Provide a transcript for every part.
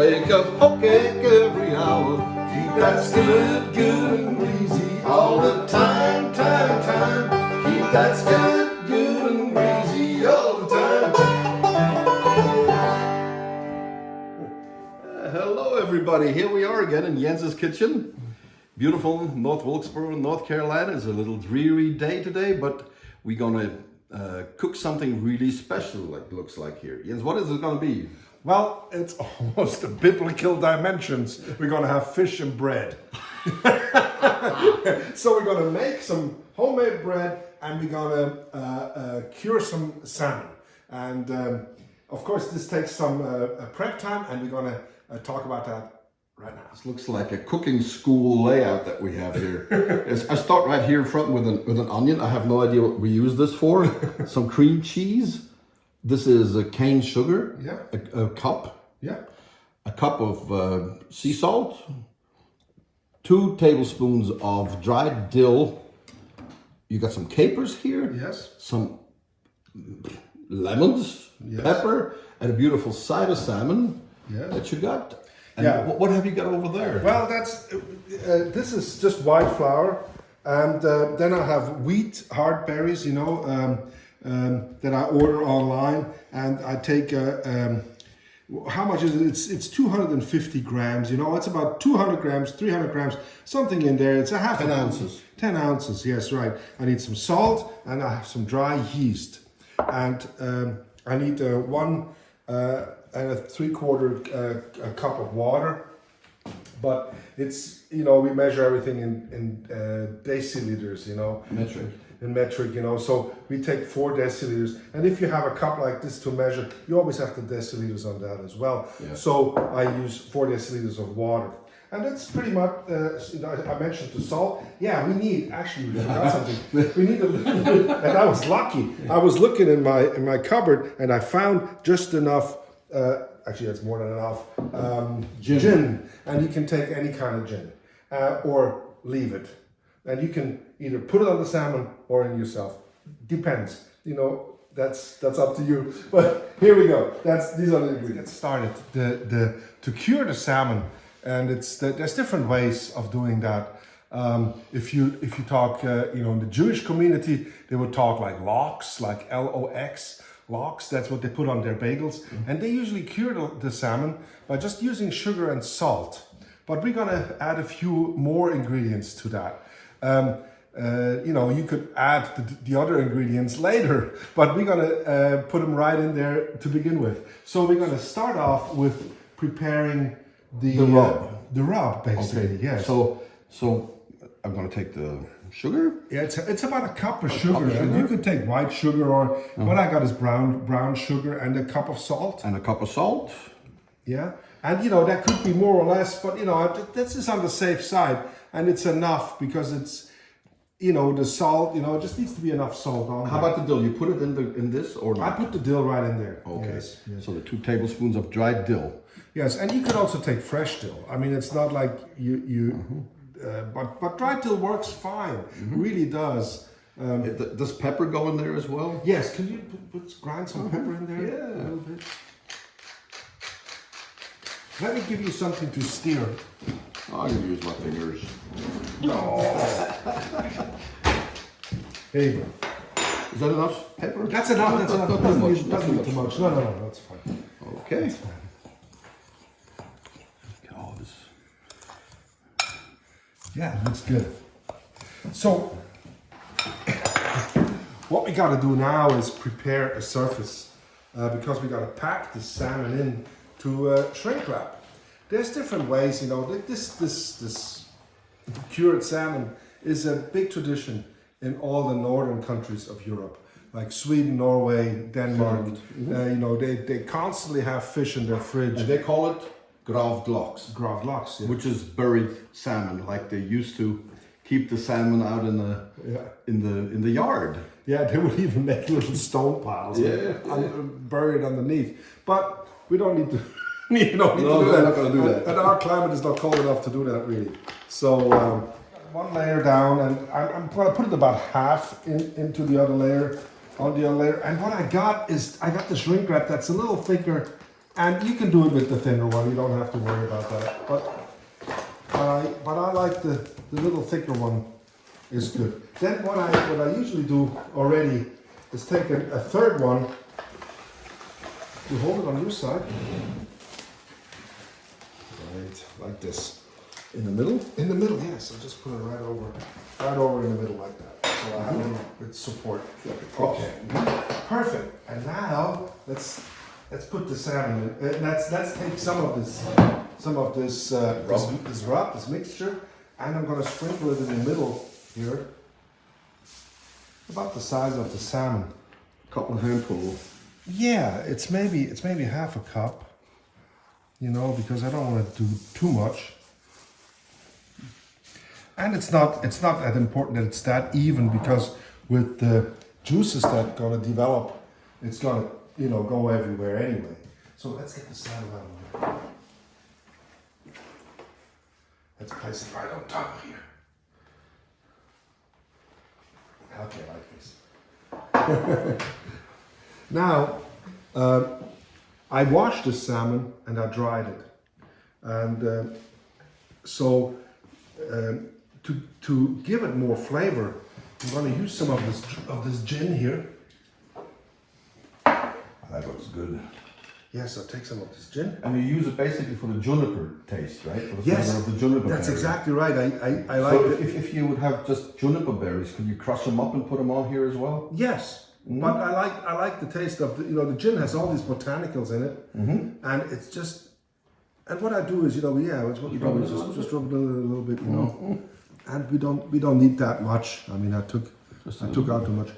bake a hoe cake every hour. Keep that skillet good and greasy all the time, time, time. Keep that skillet good and greasy all the time. Hello everybody, here we are again in Jens's kitchen. Beautiful North Wilkesboro, North Carolina. It's a little dreary day today, but we're gonna cook something really special, like looks like here. Jens, what is it gonna be? Well, it's almost a biblical dimensions. We're gonna have fish and bread. So we're gonna make some homemade bread and we're gonna cure some salmon. And of course this takes some prep time, and we're gonna talk about that right now. This looks like a cooking school layout that we have here. I start right here in front with an onion. I have no idea what we use this for. Some cream cheese. This is a cane sugar. Yeah. A cup. Yeah. A cup of sea salt. 2 tablespoons of dried dill. You got some capers here. Yes. Some lemons, yes. Pepper, and a beautiful side of salmon that you got. And yeah. What have you got over there? Well, that's this is just white flour, and then I have wheat hard berries, you know, that I order online, and I take how much is it? It's 250 grams. You know, it's about 200 grams, 300 grams, something in there. It's a half 10 ounces. 10 ounces, yes, right. I need some salt, and I have some dry yeast, and I need 1 and a 3/4 cup of water. But it's, you know, we measure everything in deciliters, you know. Metric. In metric, you know. So we take 4 deciliters. And if you have a cup like this to measure, you always have the deciliters on that as well. Yeah. So I use 4 deciliters of water. And that's pretty much, you know, I mentioned the salt. Yeah, we need, actually we forgot something. We need a little bit, and I was lucky. I was looking in my cupboard and I found just enough, actually that's more than enough, gin. And you can take any kind of gin, or leave it. And you can either put it on the salmon or in yourself. Depends, you know, that's up to you. But here we go. These are the ingredients. Get started. To cure the salmon, and there's different ways of doing that. If you talk, you know, in the Jewish community, they would talk like lox, like L-O-X, lox. That's what they put on their bagels, and they usually cure the salmon by just using sugar and salt. But we're gonna add a few more ingredients to that. You know, you could add the other ingredients later, but we're gonna put them right in there to begin with. So we're gonna start off with preparing the rub. The rub, basically. Okay. Yes. So I'm gonna take the sugar. Yeah, it's about a cup of sugar. And you could take white sugar, or what I got is brown sugar, and a cup of salt. And a cup of salt. Yeah, and you know that could be more or less, but you know this is on the safe side, and it's enough because it's, you know, the salt. You know, it just needs to be enough salt on. How about the dill? You put it in this or not? I put the dill right in there. Okay. Yes, yes. So the 2 tablespoons of dried dill. Yes, and you could also take fresh dill. I mean, it's not like but dried dill works fine. Really does. Does pepper go in there as well? Yes. Can you grind some pepper in there? Yeah. A little bit. Let me give you something to steer. I can use my fingers. No. There you go. Is that enough pepper? That's enough. That's enough. Not too much. Doesn't need too much. No. That's fine. Okay. That's fine. Look at all this. Yeah, it looks good. So, what we got to do now is prepare a surface because we got to pack the salmon in to shrink wrap. There's different ways, you know. This cured salmon is a big tradition in all the northern countries of Europe, like Sweden, Norway, Denmark. You know, they constantly have fish in their fridge. And they call it gravd lox. Gravd lox, yeah. Which is buried salmon, like they used to keep the salmon out in the yard. Yeah, they would even make little stone piles buried underneath. But we don't need to. You don't need to do that. We're not going to do that. And our climate is not cold enough to do that, really. So 1 layer down, and I'm going to put it about half into the other layer, on the other layer. And what I got is, I got the shrink wrap that's a little thicker And you can do it with the thinner one. You don't have to worry about that. But I like the little thicker one is good. Then what I usually do already is take a third one. You hold it on your side. Right, like this. In the middle? In the middle, yes. I'll just put it right over in the middle like that. So I have a little bit support. Okay, perfect. And now let's put the salmon in. Let's take some of this this mixture, and I'm going to sprinkle it in the middle here, about the size of the salmon. Couple of handfuls. Yeah, it's maybe half a cup. You know, because I don't want to do too much. And it's not that important that it's that even, because with the juices that are going to develop, it's going to go everywhere anyway. So let's get the salmon out of here. Let's place it right on top here. Okay, like this. Now, I washed the salmon and I dried it, and to give it more flavor, I'm going to use some of this gin here. That looks good. Yes, I'll take some of this gin. And you use it basically for the juniper taste, right? For the Yes, flavor of the juniper that's berry. exactly right. I like So it. if you would have just juniper berries, could you crush them up and put them on here as well? Yes, but I like the taste of the gin has all these botanicals in it, and it's just. And what I do is, it's what you probably just rub it a little bit, and we don't need that much. I mean, I took out too much.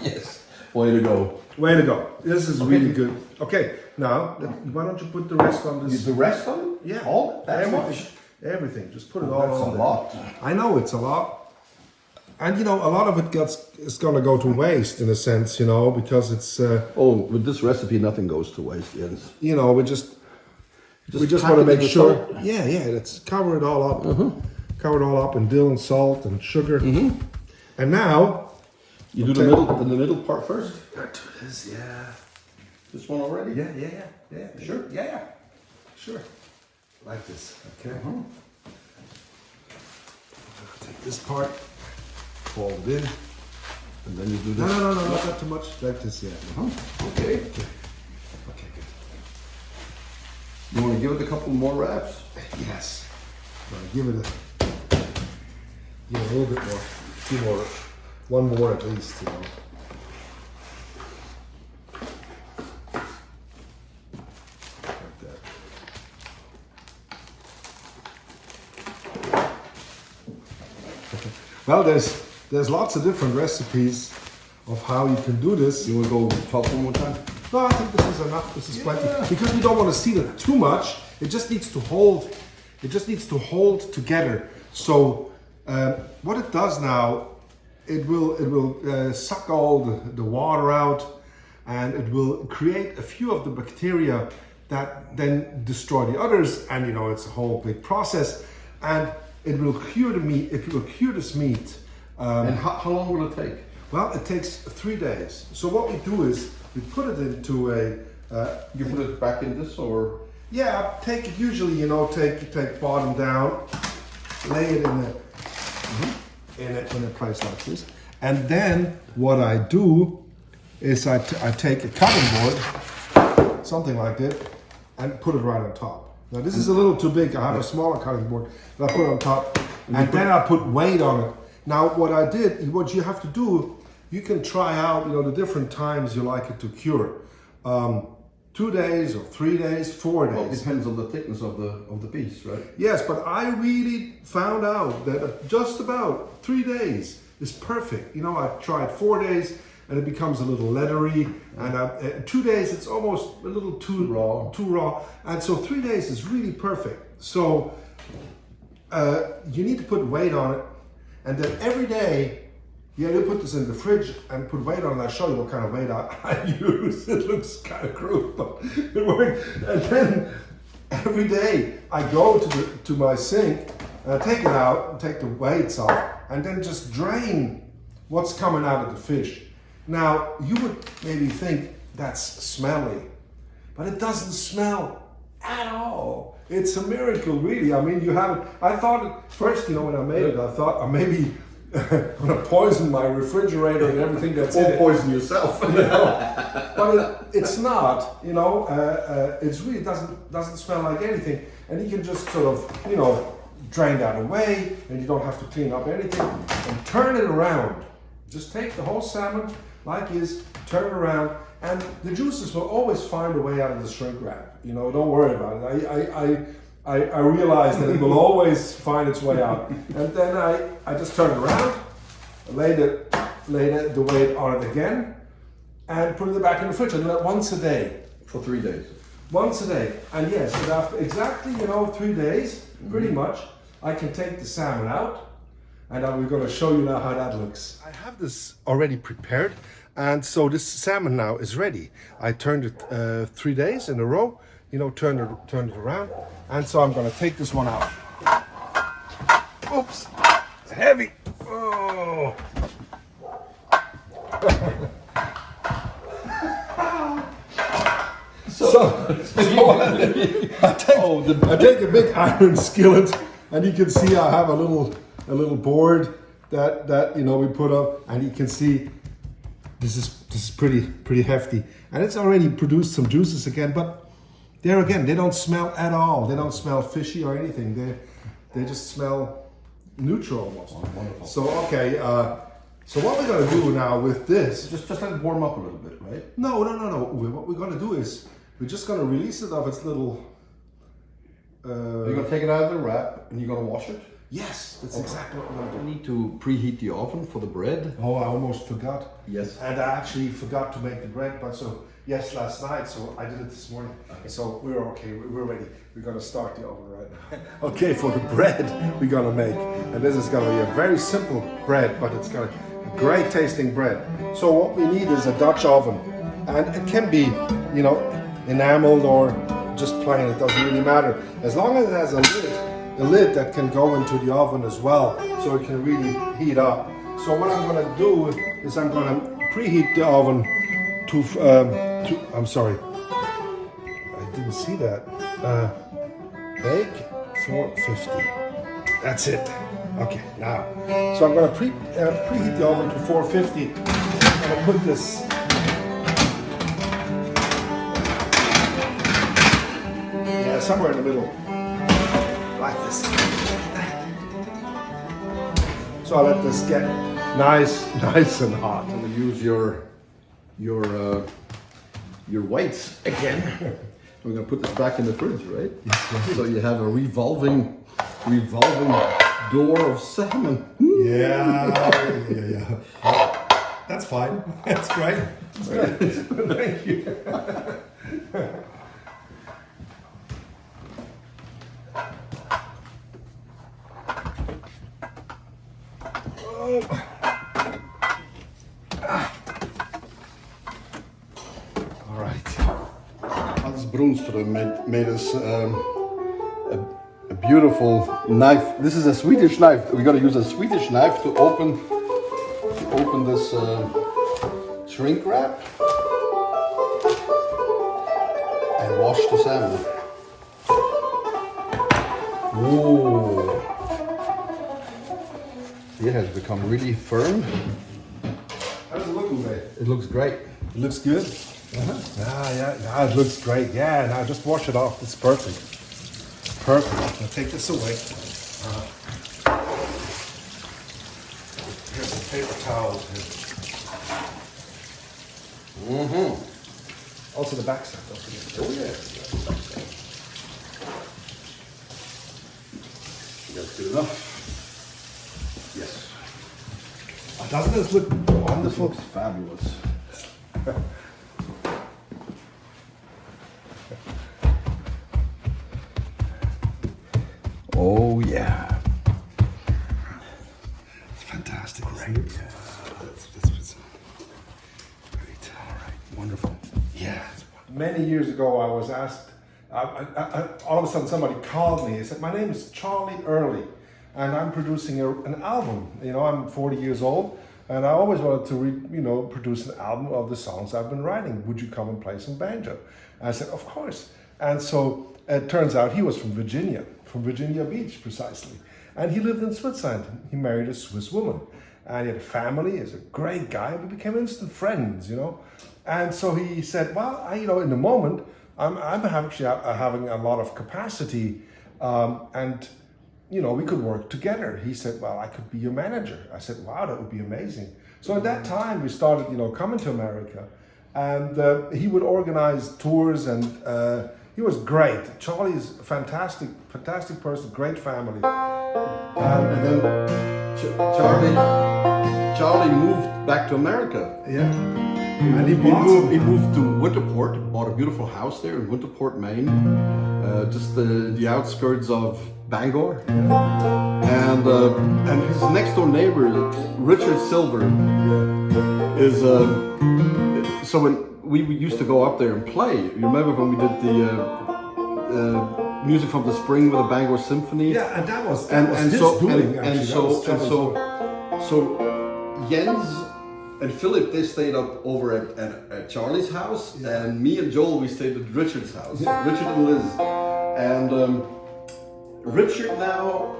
Yes. Way to go. Way to go. This is really good. Okay, now, why don't you put the rest on this? The rest of it? Yeah. All that much? Everything. Just put it all That's on a there. lot. I know it's a lot. And, a lot of it is going to go to waste in a sense, because it's, With this recipe, nothing goes to waste, Jens. we just pack want to it make with sure. salt. Yeah, let's cover it all up. Cover it all up in dill and salt and sugar. And now, You do the middle part first? I do this, yeah. This one already? Yeah. Sure? Yeah. Sure. Like this, okay. Take this part, fold it in. And then you do No, this. not too much. Like this, yeah. Okay. Okay, good. You want to give it a couple more wraps? Yes. Give it a little bit more. Two more. One more at least, Like that. Well, there's lots of different recipes of how you can do this. You want to go top one more time? No, I think this is enough. This is plenty. Because we don't want to seed it too much. It just needs to hold. It just needs to hold together. So what it does now, it will suck all the water out, and it will create a few of the bacteria that then destroy the others. And it's a whole big process. And it will cure the meat. It will cure this meat. And how long will it take? Well, it takes 3 days. So what we do is we put it into a. You put it back in this, or? Yeah, take it usually. Take bottom down, lay it in a place like this, and then what I do is I take a cutting board, something like that, and put it right on top. Now this is a little too big. I have a smaller cutting board that I put on top, and then I put weight on it. Now what you have to do, you can try out the different times you like it to cure. 2 days or 3 days, 4 days. Well, it depends on the thickness of the piece, right? Yes, but I really found out that just about 3 days is perfect. I tried 4 days and it becomes a little leathery, and 2 days it's almost a little too raw. And so 3 days is really perfect. So you need to put weight on it, and then every day. Yeah, you put this in the fridge and put weight on it. I'll show you what kind of weight I use. It looks kind of crude, but it works. And then every day I go to my sink and I take it out and take the weights off, and then just drain what's coming out of the fish. Now, you would maybe think that's smelly, but it doesn't smell at all. It's a miracle, really. I mean, you have it. I thought at first, you know, when I made it, I thought I'm maybe gonna poison my refrigerator and everything that's in Or it. poison yourself. You know? But it's not, you know. It's really doesn't smell like anything, and you can just sort of, you know, drain that away, and you don't have to clean up anything. And turn it around. Just take the whole salmon like is, turn it around, and the juices will always find a way out of the shrink wrap. You know, don't worry about it. I realize that it will always find its way out. And then I just turn it around, lay the weight on it again, and put it back in the fridge, and do that once a day. For 3 days. Once a day. And yes, and after exactly, you know, 3 days, pretty much, I can take the salmon out, and we're going to show you now how that looks. I have this already prepared, and so this salmon now is ready. I turned it 3 days in a row, you know, turned it around, and so I'm going to take this one out. Oops, it's heavy. Oh. I take a big iron skillet, and you can see I have a little board that you know we put up, and you can see this is pretty hefty, and it's already produced some juices again. But there again, they don't smell at all. They don't smell fishy or anything. They just smell neutral almost. Oh, wonderful. So okay. So what we're going to do now with this? Just let it warm up a little bit, right? No. What we're going to do is we're just going to release it of its little. You're going to take it out of the wrap and you're going to wash it? Yes, that's exactly what we're going to do. You need to preheat the oven for the bread. Oh, I almost forgot. Yes. And I actually forgot to make the bread, but so yes, last night. So I did it this morning. Okay. So we're okay. We're ready. We're going to start the oven right now. Okay, for the bread we're going to make, and this is going to be a very simple bread, but it's got a great tasting bread. So what we need is a Dutch oven, and it can be, you know, enameled or just plain. It doesn't really matter as long as it has a lid that can go into the oven as well, so it can really heat up. So what I'm going to do is I'm going to preheat the oven to I'm sorry, I didn't see that. Bake 450. That's it. Okay, now. So I'm going to preheat the oven to 450. I'm going to put this. Yeah, somewhere in the middle. Like this. So I'll let this get nice and hot. I'm going to use your weights again. We're going to put this back in the fridge, right? Yes. So you have a revolving door of salmon. Yeah. That's fine. That's great. Thank you. All right. Hans Broenström made us a beautiful knife. This is a Swedish knife. We're going to use a Swedish knife to open this shrink wrap and wash the salmon. Ooh. It has become really firm. How does it look, Uwe? It looks great. It looks good. Yeah, it looks great. Yeah, now just wash it off. It's perfect. Perfect. Now take this away. Here's some paper towels here. Also the back side, don't forget. Oh yeah. That's good enough. Yes. Doesn't this look wonderful? Looks fabulous. Oh yeah. It's fantastic. Great. Isn't it? Yeah, that's great. All right. Wonderful. Yeah. Many years ago, I was asked. All of a sudden, somebody called me. He said, "My name is Charlie Early, and I'm producing an album. You know, I'm 40 years old, And I always wanted to, produce an album of the songs I've been writing. Would you come and play some banjo? And I said, of course. And so it turns out he was from Virginia Beach, precisely. And he lived in Switzerland. He married a Swiss woman. And he had a family, he's a great guy. We became instant friends. And so he said, well, in the moment, I'm actually having a lot of capacity, and we could work together. He said, well, I could be your manager. I said, wow, that would be amazing. So at that time, we started, coming to America, and he would organize tours, and he was great. Charlie is a fantastic person, great family. And then Charlie moved back to America. Yeah. And he moved to Winterport, bought a beautiful house there in Winterport, Maine, just the outskirts of Bangor. And his next door neighbor, Richard Silver, is so when we used to go up there and play. You remember when we did the music from the spring with the Bangor Symphony? Yeah, and that was so Jens and Philip, they stayed up over at Charlie's house, and me and Joel, we stayed at Richard's house. Richard and Liz. And Richard now,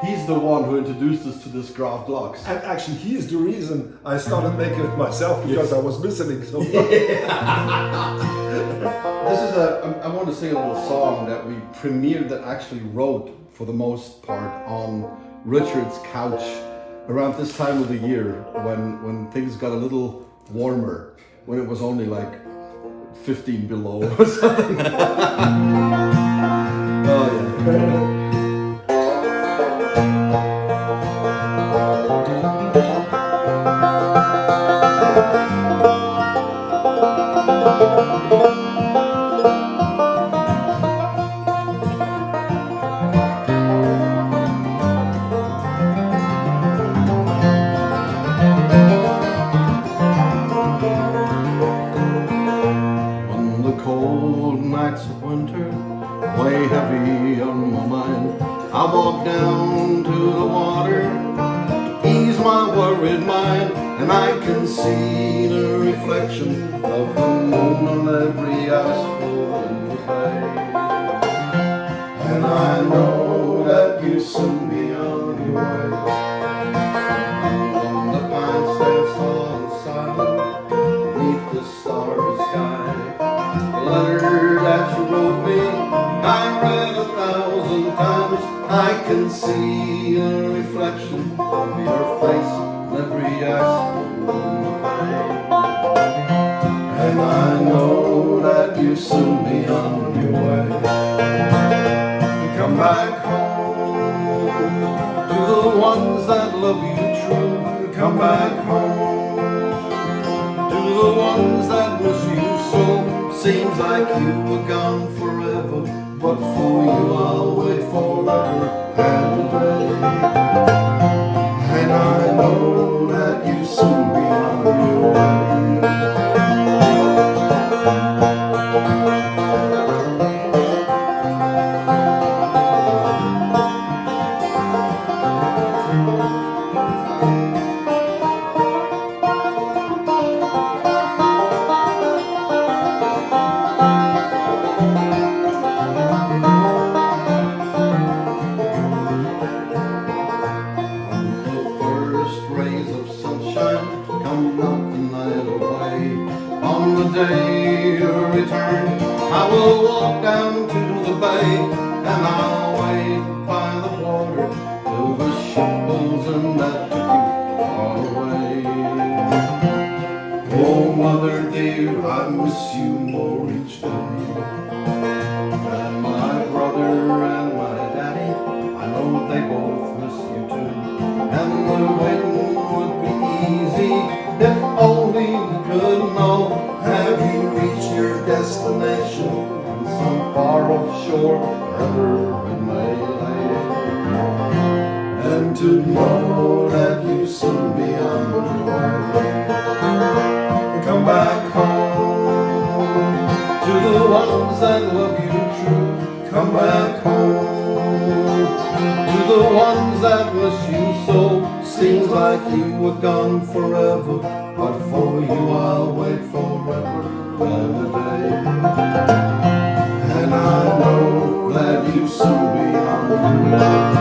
he's the one who introduced us to this Graf Lux. And actually, he is the reason I started making it myself, because I was missing it so much. This is I want to sing a little song that we premiered, that actually wrote for the most part on Richard's couch around this time of the year, when things got a little warmer, when it was only like 15 below or something. Oh yeah. Way heavy on my mind, I walk down to the water to ease my worried mind, and I can see the reflection of the moon on every icefall in the bay. And I know that you soon be on your way. On the pine stands tall and silent beneath the starry sky. The letter that you wrote me, I read 1,000 times. I can see a reflection of your face in every icefall in the pine. And I know that you soon be on your way. Come back home to the ones that love you true. Come back home to the ones that miss you so. Seems like you were gone forever, but for you I'll wait forever and a day. And I know that you soon be on your way. I will walk down to the bay, and I'll wait by the water till the ship pulls in that took you far away. Oh, mother dear, I miss you more each day. And my brother and my daddy, I know they both miss you too. And the waiting would be easy if only we could know. Have you reached your destination on some far-off shore, wherever it may lay? And to know that you soon be on your way. Come back home to the ones that love you true. Come back home to the ones that miss you so. Seems like you were gone forever, but for you I'll wait forever and a day. And I know that you'll soon be on your way.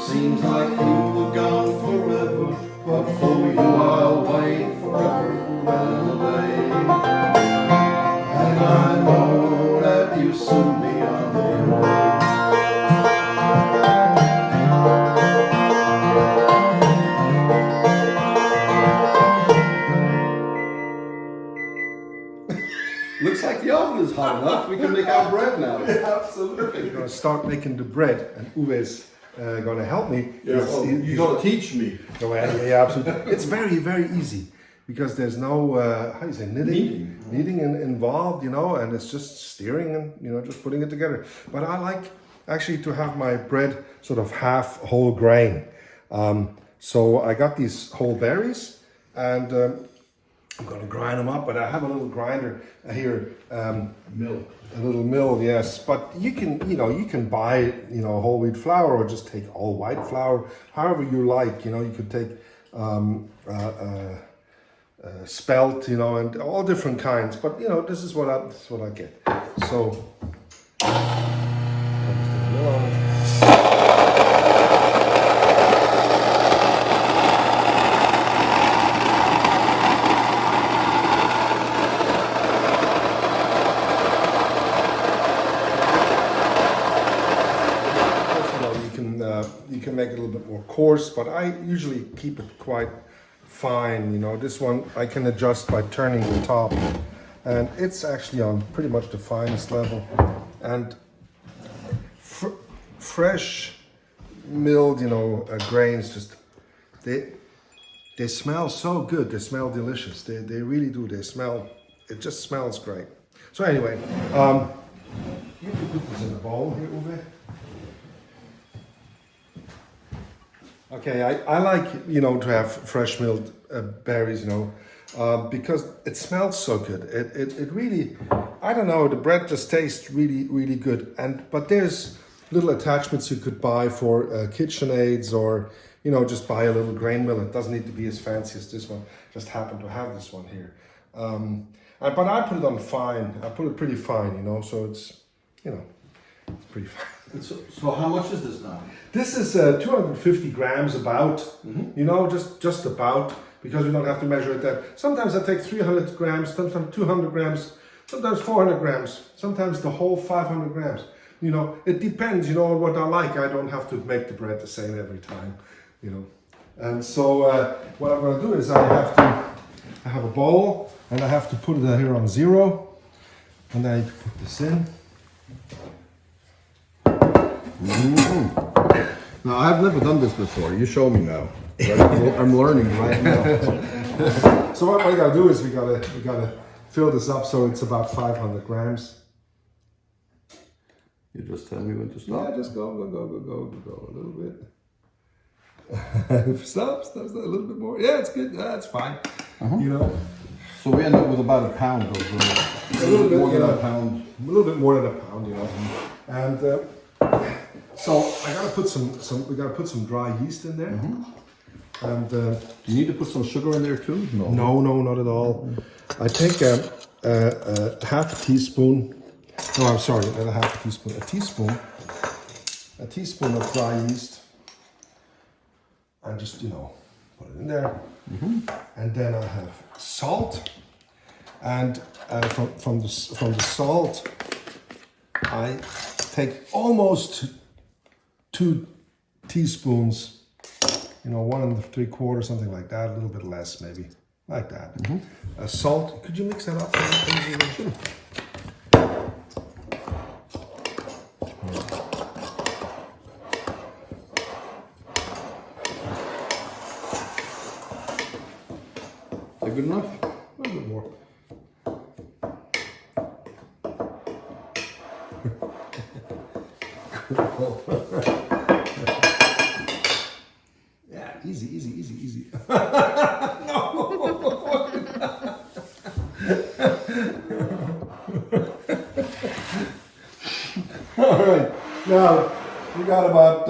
Seems like you were gone forever, but for you I'll wait forever and a day. And I know that you'll soon be on your way. Looks like the oven is hot enough. We can make our bread now. Absolutely. We're going to start making the bread, and Uwe's going to help me. Yeah, well, you got to teach me. Oh, yeah, absolutely. It's very, very easy because there's no how do you say kneading involved, you know, and it's just stirring and just putting it together. But I like actually to have my bread sort of half whole grain. So I got these whole berries and I'm going to grind them up. But I have a little grinder here. Mill. A little mill, yes, but you can buy whole wheat flour or just take all white flour, however you like. You could take spelt, and all different kinds. But this is what I get. So. You can make it a little bit more coarse, but I usually keep it quite fine. This one I can adjust by turning the top, and it's actually on pretty much the finest level. And fresh milled, grains, just they smell so good. They smell delicious. They really do. It just smells great. So anyway, you can put this in a bowl here, Uwe. Okay, I like, to have fresh milled berries, because it smells so good. It really, I don't know, the bread just tastes really, really good. But there's little attachments you could buy for KitchenAids or, just buy a little grain mill. It doesn't need to be as fancy as this one. Just happen to have this one here. But I put it on fine. I put it pretty fine, so it's, it's pretty fine. So how much is this now? This is 250 grams about, just about, because you don't have to measure it there. Sometimes I take 300 grams, sometimes 200 grams, sometimes 400 grams, sometimes the whole 500 grams. It depends, on what I like. I don't have to make the bread the same every time, And so what I'm going to do is I have a bowl and I have to put it here on 0. And then I put this in. Now I've never done this before. You show me now. I'm learning right now. So what we gotta do is we gotta fill this up so it's about 500 grams. You just tell me when to stop. Yeah, just go a little bit. Stop, a little bit more. Yeah, it's good. Yeah, it's fine. So we end up with about a pound of a little bit more than a pound. A little bit more than a pound, And so I gotta put we gotta put some dry yeast in there. And do you need to put some sugar in there too? No, not at all. I take a half a teaspoon. No, I'm sorry, not a half a teaspoon. A teaspoon of dry yeast. And just put it in there. And then I have salt. And from the salt, I take almost 2 teaspoons, 1 3/4, something like that, a little bit less maybe, like that. Salt, could you mix that up? Sure. that good enough? A little bit more. Yeah, easy, easy, easy, easy. All right, now we got about,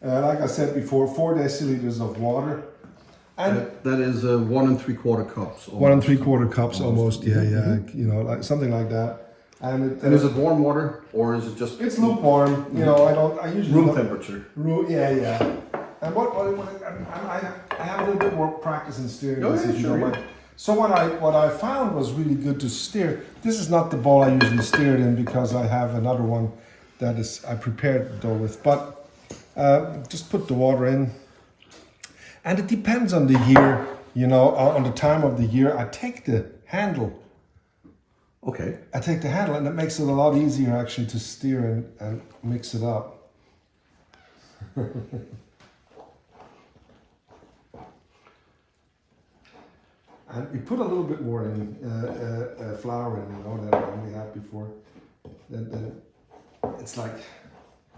like I said before, 4 deciliters of water. And That is 1 3/4 cups. Almost. 1 3/4 cups almost, yeah, you know, like something like that. And And is it warm water or is it just? it's lukewarm, you know. I usually room don't- temperature. Yeah. And I have a little bit more practice in steering Oh, this, yeah, if you sure, don't yeah. mind. So what I found was really good to steer. This is not the bowl I usually steer it in because I have another one that is I prepared the dough with. But just put the water in, and it depends on the year, you know, on the time of the year. I take the handle. Okay. I take the handle, and it makes it a lot easier actually to steer and mix it up. And we put a little bit more in flour in, you know, than we had before. Then it's like,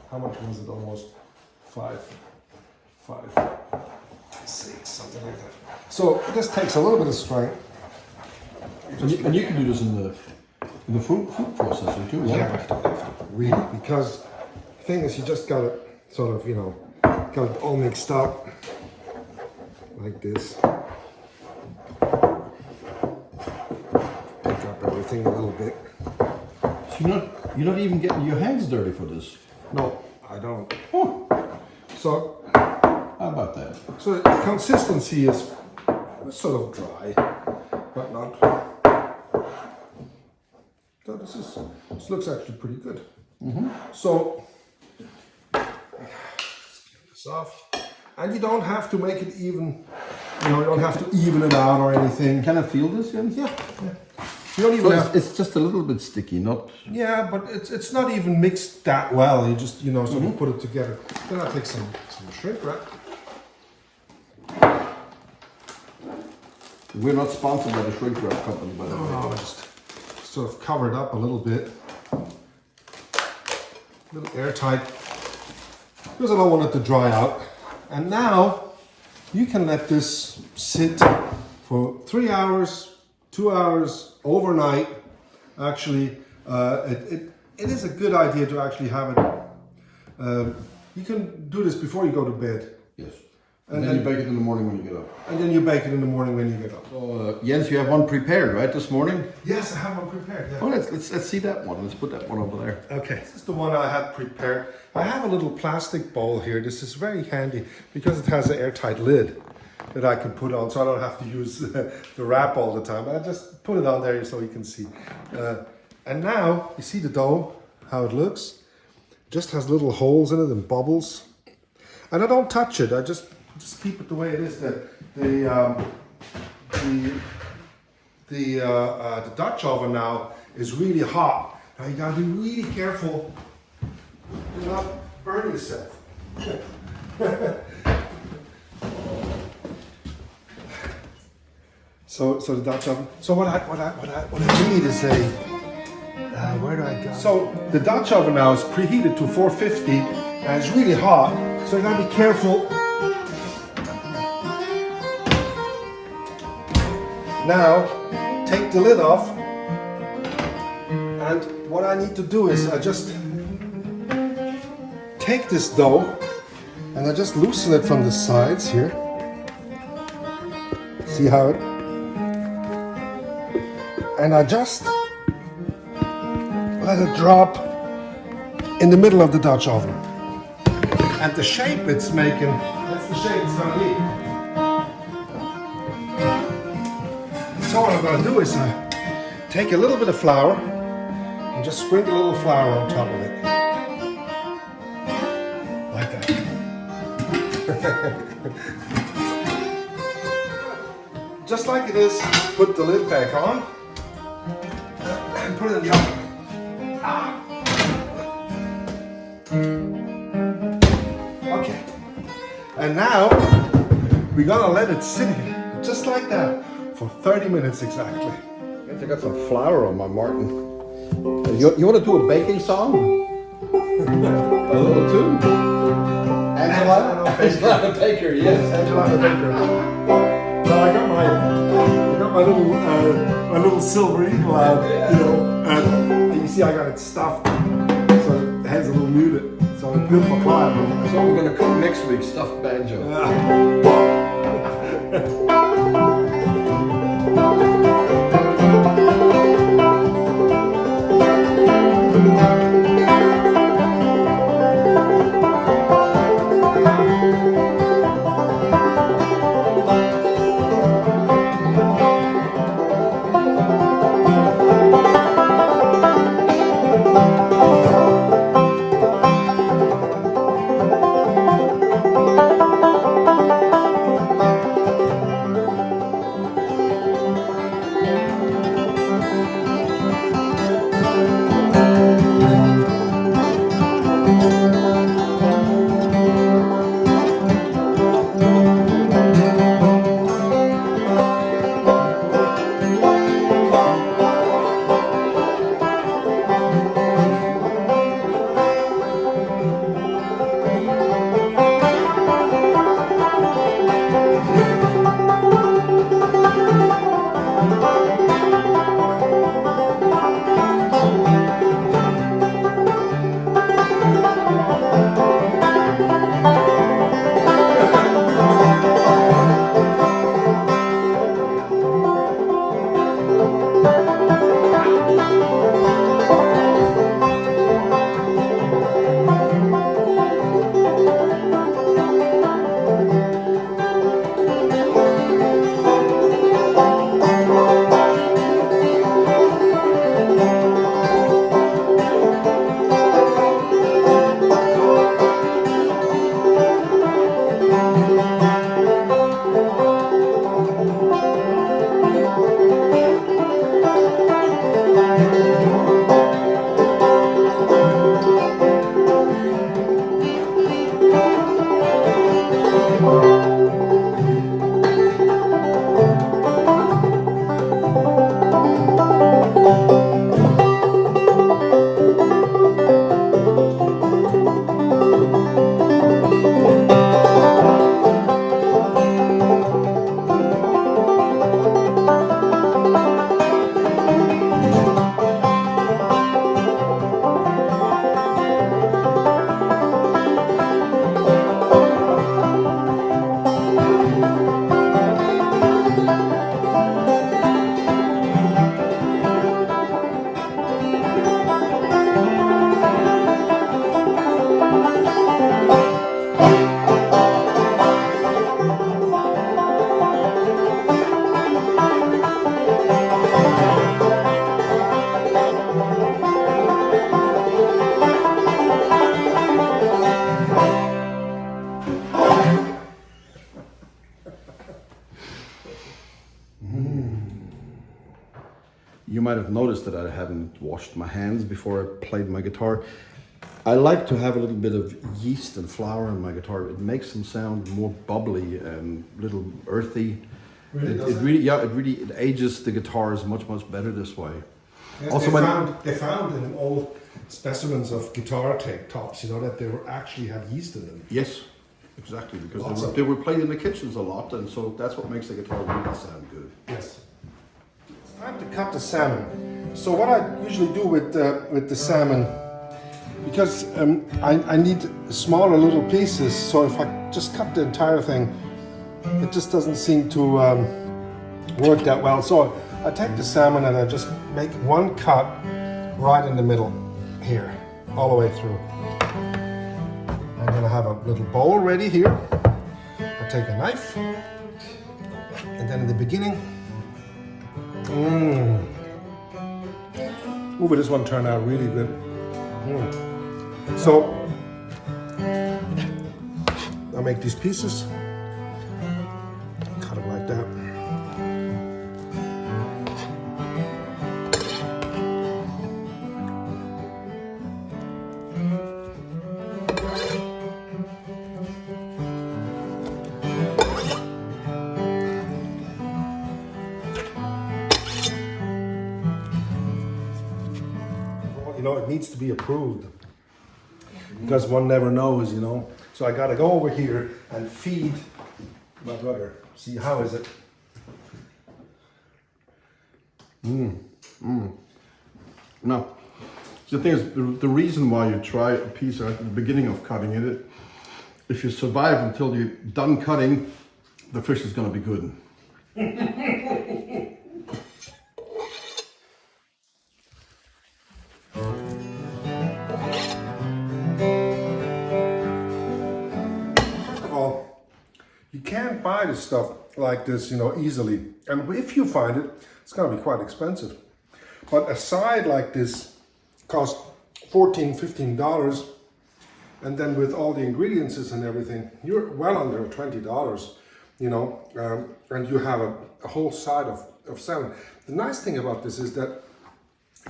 how much was it? Almost 5, 6, something like that. So this takes a little bit of strength. And you can do this in the food processor too. Yeah, but you don't have to really, because the thing is, you just got it sort of, you know, got it all mixed up like this. Pick up everything a little bit. So you're not even getting your hands dirty for this. No, I don't. Oh, So, how about that? so the consistency is sort of dry, but not. So this looks actually pretty good. So, this off, and you don't have to make it even. You know, you don't have to even it out or anything. Can I feel this, Jens? Yeah. You don't even So have. it's just a little bit sticky, not. Yeah, but it's not even mixed that well. You just, you know, sort of put it together. Then I'll take some shrink wrap. We're not sponsored by the shrink wrap company, by the way. Oh, just sort of cover it up a little bit. A little airtight. Because I don't want it to dry out. And now you can let this sit for 3 hours, 2 hours, overnight. Actually, it is a good idea to actually have it. You can do this before you go to bed. Yes. And then you bake it in the morning when you get up. And then you bake it in the morning when you get up. So, Jens, you have one prepared, right, this morning? Yes, I have one prepared. Yeah. Oh, let's see that one. Let's put that one over there. Okay, this is the one I had prepared. I have a little plastic bowl here. This is very handy because it has an airtight lid that I can put on, so I don't have to use the wrap all the time. I just put it on there so you can see. And now, you see the dough, how it looks? It just has little holes in it and bubbles. And I don't touch it, I just keep it the way it is. The Dutch oven now is really hot. Now you gotta be really careful to not burn yourself. So the Dutch oven. So what I need is a where do I go? So the Dutch oven now is preheated to 450 and it's really hot. So you gotta be careful. Now take the lid off, and what I need to do is I just take this dough and I just loosen it from the sides here. See how it? And I just let it drop in the middle of the Dutch oven. And the shape it's making, that's the shape it's gonna be. So what I'm gonna do is take a little bit of flour and just sprinkle a little flour on top of it. Like that. Just like it is, put the lid back on and put it in the oven. Okay. And now we're gonna let it sit here, just like that, for 30 minutes exactly. I got some flour on my Martin. You want to do a baking song? A little tune? Angela? Angela the baker, yes. Angela the baker. So I got my little silver eagle out, you know, and you see I got it stuffed, so the head's a little muted. So it's good for climbing. That's what we're going to cook next week, stuffed banjo. You might have noticed that I haven't washed my hands before I played my guitar. I like to have a little bit of yeast and flour in my guitar. It makes them sound more bubbly and a little earthy. It ages the guitars much better this way. Yes, Also, they found in old specimens of guitar tops, you know, that they were actually had yeast in them. Yes, exactly, because they were played in the kitchens a lot, and so that's what makes the guitar really sound good. Yes. It's time to cut the salmon. So what I usually do with the salmon, because I need smaller little pieces, so if I just cut the entire thing, it just doesn't seem to work that well. So I take the salmon and I just make one cut right in the middle here, all the way through. And then I have a little bowl ready here. I take a knife, and then in the beginning, but this one turned out really good. So I make these pieces, cut them like that. needs to be approved. Because one never knows, you know. So I gotta go over here and feed my brother. See, how is it? Now, the thing is, the reason why you try a piece at the beginning of cutting it, if you survive until you're done cutting, the fish is going to be good. Well, you can't buy this stuff like this, you know, easily. And if you find it, it's going to be quite expensive. But a side like this costs $14, $15. And then with all the ingredients and everything, you're well under $20, you know, and you have a whole side of salmon. The nice thing about this is that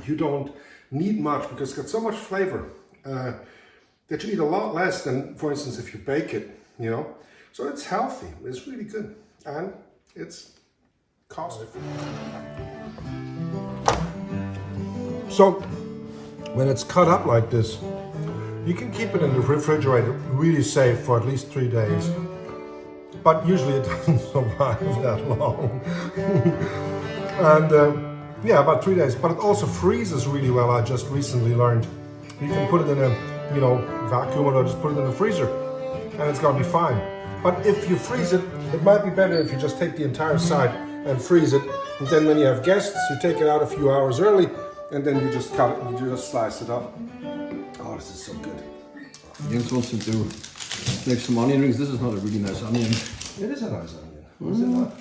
you don't need much because it's got so much flavor that you eat a lot less than, for instance, if you bake it, you know. So it's healthy, it's really good, and it's costly. So when it's cut up like this, you can keep it in the refrigerator really safe for at least 3 days. But usually it doesn't survive that long. And yeah, about 3 days. But it also freezes really well, I just recently learned. You can put it in a, you know, vacuum or just put it in the freezer and it's gonna be fine. But if you freeze it, it might be better if you just take the entire side and freeze it. And then when you have guests, you take it out a few hours early and then you just cut it, you just slice it up. Oh, this is so good. Jens wants to make some onion rings. This is not a really nice onion. It is a nice onion. Is it not?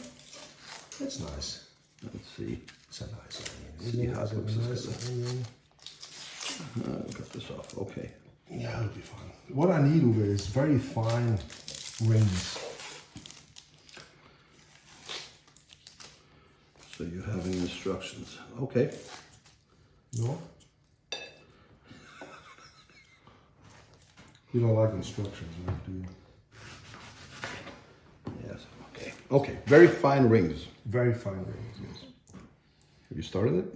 It's nice. Let's see. It's a nice onion. See how Is it close a this nice is. onion? Cut this off. Okay. Yeah, it'll be fine. What I need, Uwe, is very fine rings. So you're having instructions. Okay. No? You don't like instructions, right? Do you? Yes. Okay. Okay. Very fine rings. Very fine rings, yes. Have you started it?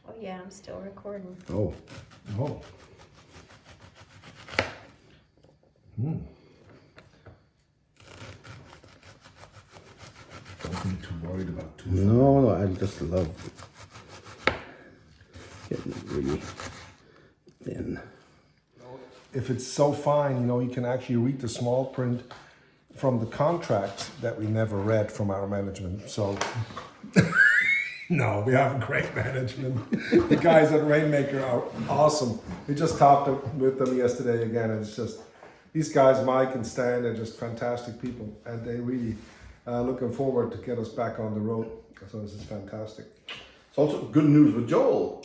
Oh yeah, I'm still recording. Oh. Oh. Don't be too worried about too fine. No, I just love getting it really thin. If it's so fine, you know, you can actually read the small print from the contract that we never read from our management. So, no, we have a great management. The guys at Rainmaker are awesome. We just talked with them yesterday again, and it's just, these guys, Mike and Stan, are just fantastic people, and they really looking forward to get us back on the road. So this is fantastic. It's also good news with Joel.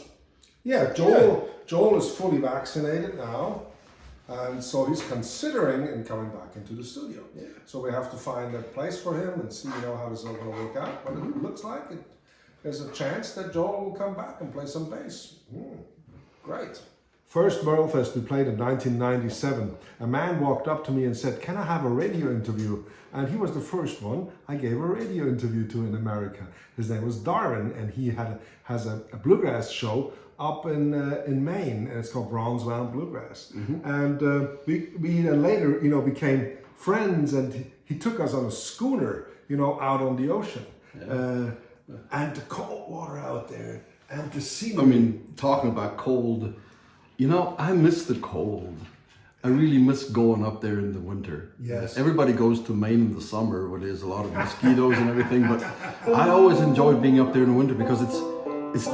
Yeah, Joel is fully vaccinated now. And so he's considering in coming back into the studio. Yeah. So we have to find a place for him and see, you know, how this is all going to work out. But it looks like there's a chance that Joel will come back and play some bass. Great. First Merlefest we played in 1997. A man walked up to me and said, "Can I have a radio interview?" And he was the first one I gave a radio interview to in America. His name was Darwin, and he has a bluegrass show up in Maine, and it's called Bronzewell Bluegrass. And we later, you know, became friends, and he took us on a schooner, you know, out on the ocean. And the cold water out there, and the scenery. I mean, talking about cold, you know, I miss the cold. I really miss going up there in the winter. Yes. Everybody goes to Maine in the summer where there's a lot of mosquitoes and everything, but I always enjoyed being up there in the winter because it's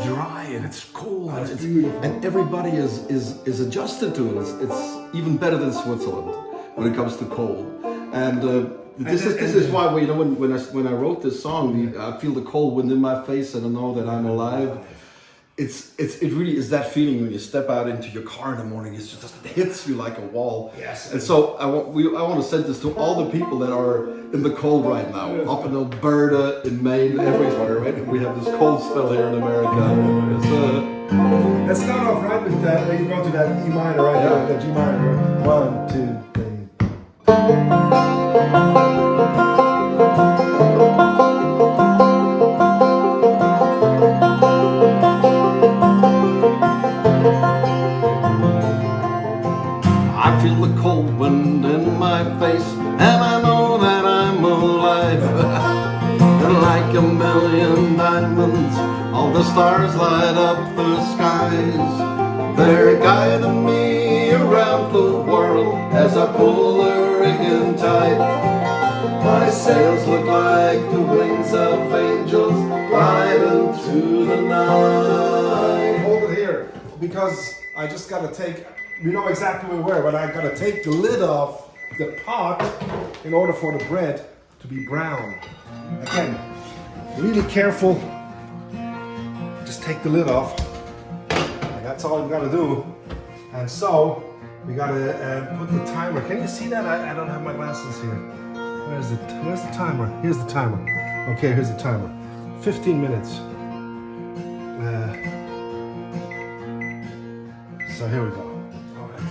dry and it's cold and, beautiful. And everybody is adjusted to it. It's even better than Switzerland when it comes to cold. And this is why when I wrote this song, I feel the cold wind in my face and I know that I'm alive. It really is that feeling when you step out into your car in the morning. It hits you like a wall. Yes. And so I want to send this to all the people that are in the cold right now, up in Alberta, in Maine, everywhere. Right? We have this cold spell here in America. Let's start off right with that. You go to that E minor right now, the G minor. 1, 2, 3. And like a million diamonds, all the stars light up the skies. They're guiding me around the world as I pull the rigging tight. My sails look like the wings of angels gliding through the night. Hold it here, because I just got to take, you know exactly where, but I got to take the lid off the pot in order for the bread to be brown. Again, really careful. Just take the lid off. And that's all you got to do. And so, we got to put the timer. Can you see that? I don't have my glasses here. Where's the timer? Here's the timer. Okay, here's the timer. 15 minutes. So here we go. All right.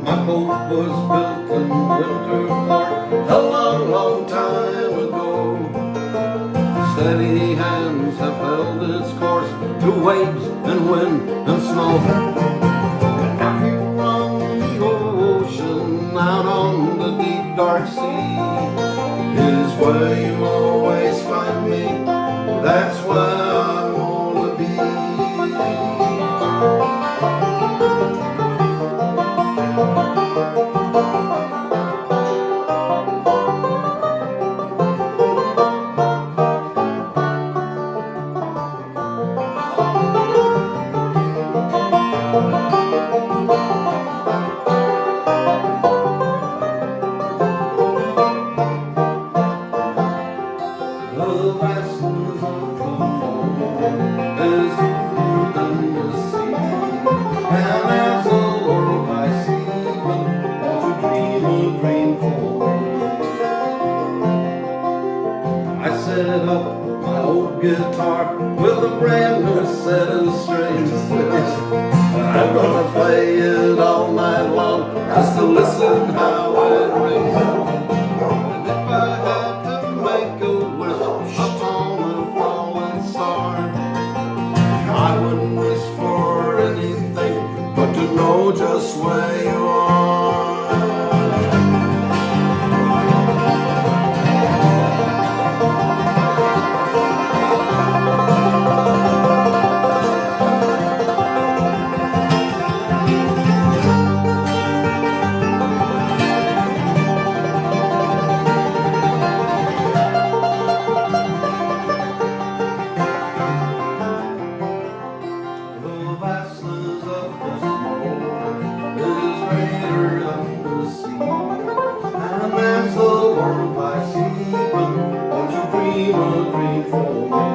My boat was built in Winterport a long, long time ago. Steady hands have held its course through waves and wind and snow. Out here on the ocean, out on the deep dark sea, is where you always find me. That's where I wanna be. The vastness of the moment is deeper than the sea, and as the world I see, won't you dream a dream for me? I set up my old guitar with a brand new set of strings. I'm gonna play it all night long just to listen how it rings. And if I had to make a wish upon a fallen star, I wouldn't wish for anything but to know just where you are. The vastness of this world is greater than the sea, and as the world lies sleeping, won't you dream a dream for me?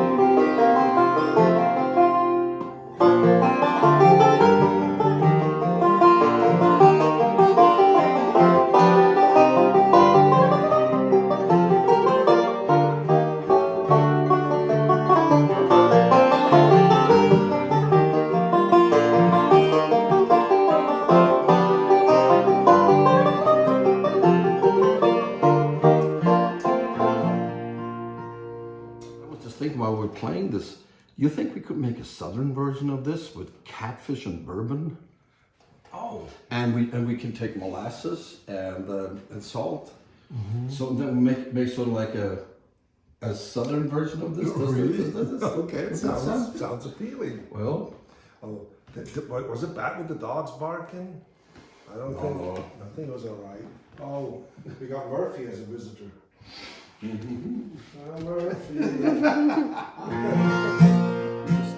Think while we're playing this, you think we could make a southern version of this with catfish and bourbon? Oh. And we can take molasses and salt. Mm-hmm. So then we make sort of like a southern version of this. Okay, it sounds appealing. Well, Oh, was it bad with the dogs barking? I don't think. I think it was all right. Oh, we got Murphy as a visitor. Murphy.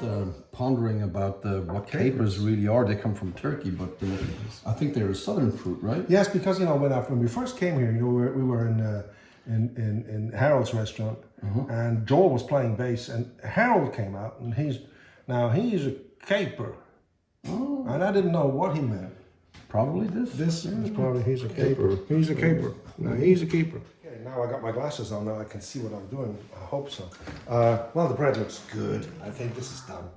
just pondering about what capers really are. They come from Turkey, but I think they're a southern fruit, right? Yes, because when we first came here, we were in Harold's restaurant, and Joel was playing bass, and Harold came out, and he's a caper, and I didn't know what he meant. Probably this. This is probably he's a caper. He's a caper. No, he's a keeper. Okay, now I got my glasses on. Now I can see what I'm doing. I hope so. Well, the bread looks good. I think this is done.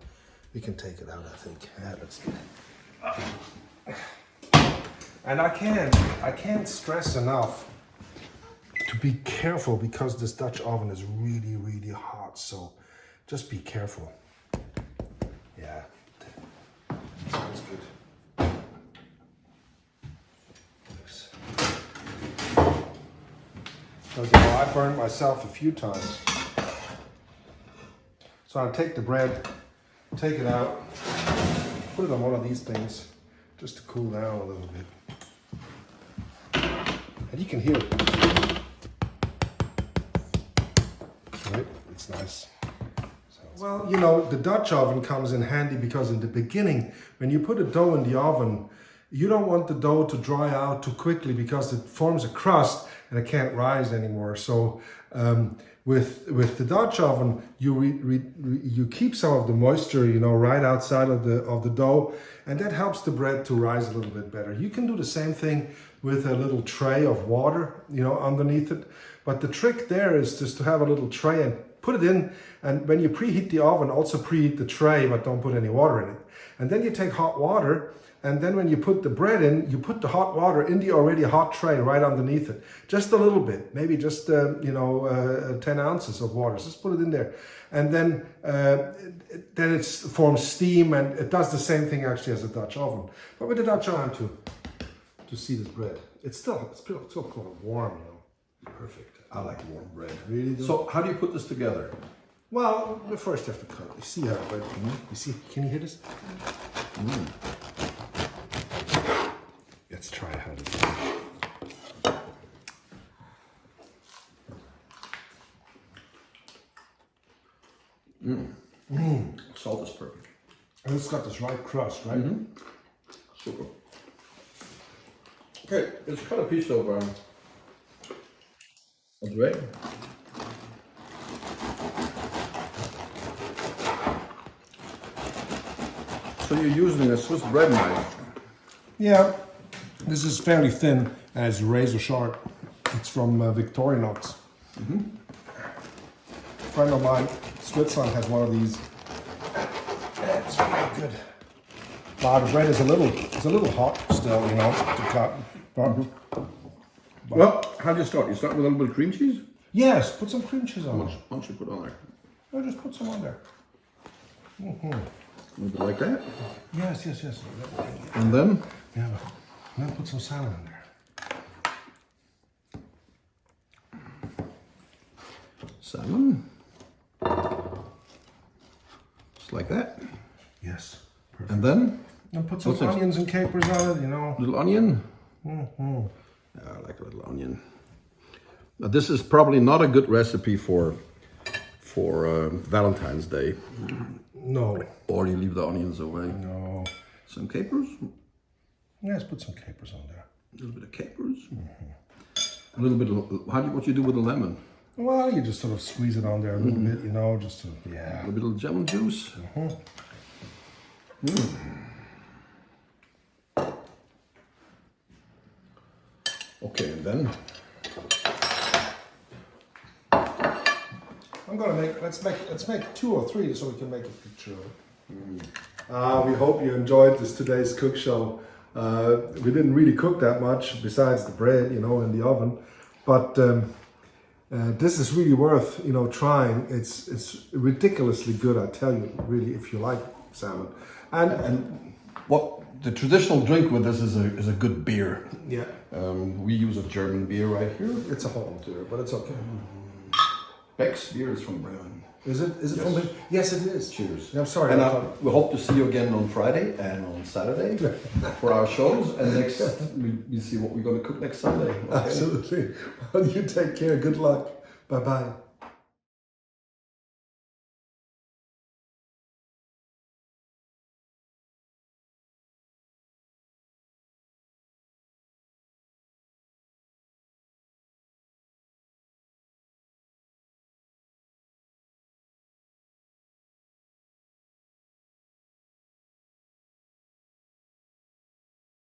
We can take it out. I think. Yeah, let's get it. And I can't stress enough be careful because this Dutch oven is really, really hot. So just be careful. Yeah, sounds good. Because I burned myself a few times. So I'll take the bread, take it out, put it on one of these things just to cool down a little bit. And you can hear it. Right? It's nice. Well, you know, the Dutch oven comes in handy because in the beginning, when you put a dough in the oven, you don't want the dough to dry out too quickly because it forms a crust and it can't rise anymore. So with the Dutch oven, you keep some of the moisture, you know, right outside of the dough, and that helps the bread to rise a little bit better. You can do the same thing with a little tray of water, you know, underneath it. But the trick there is just to have a little tray and put it in, and when you preheat the oven, also preheat the tray, but don't put any water in it. And then you take hot water, and then when you put the bread in, you put the hot water in the already hot tray right underneath it. Just a little bit, maybe just, 10 ounces of water. Just put it in there. And then it forms steam, and it does the same thing actually as a Dutch oven. But with the Dutch oven to see this bread, it's still kind of warm, you know. Perfect. I like warm bread. Really do. So how do you put this together? Well, first you have to cut it. You see how it, you see, can you hear this? Let's try how to do it. Salt is perfect. And it's got this right crust, right? Super. Okay, let's cut a piece of bread. So you're using a Swiss bread knife. Yeah, this is fairly thin and it's razor sharp. It's from Victorinox. A friend of mine, Switzerland, has one of these. It's really good. Wow, the bread is a little hot still, you know, to cut. Well, how do you start? You start with a little bit of cream cheese? Yes, put some cream cheese on it. How much you put on there? No, just put some on there. A little bit like that. Yes. And then? Yeah, and then put some salmon in there. Salmon. Just like that. Yes, perfect. And then? And put some What's next? onions and capers on it, you know. Little onion. Yeah, I like a little onion. Now, this is probably not a good recipe for Valentine's Day. No. Or you leave the onions away. No. Some capers. Yes, put some capers on there. A little bit of capers. A little bit of, what you do with the lemon? Well, you just sort of squeeze it on there a little bit, you know, just to, yeah. A little bit of lemon juice. Okay, and then I'm gonna let's make 2 or 3 so we can make a picture of it. We hope you enjoyed today's cook show. We didn't really cook that much besides the bread, you know, in the oven, but this is really worth, you know, trying. It's ridiculously good, I tell you, really, if you like salmon. And what the traditional drink with this is a good beer. yeah, We use a German beer right here. it's a Holland beer, but it's okay. Beck's beer is from Bremen. Is it Yes. from the? Yes, it is. Cheers. I'm sorry. And I thought- we hope to see you again on Friday and on Saturday for our shows. And next, we see what we're going to cook next Sunday. Okay? Absolutely. Well, you take care. Good luck. Bye-bye.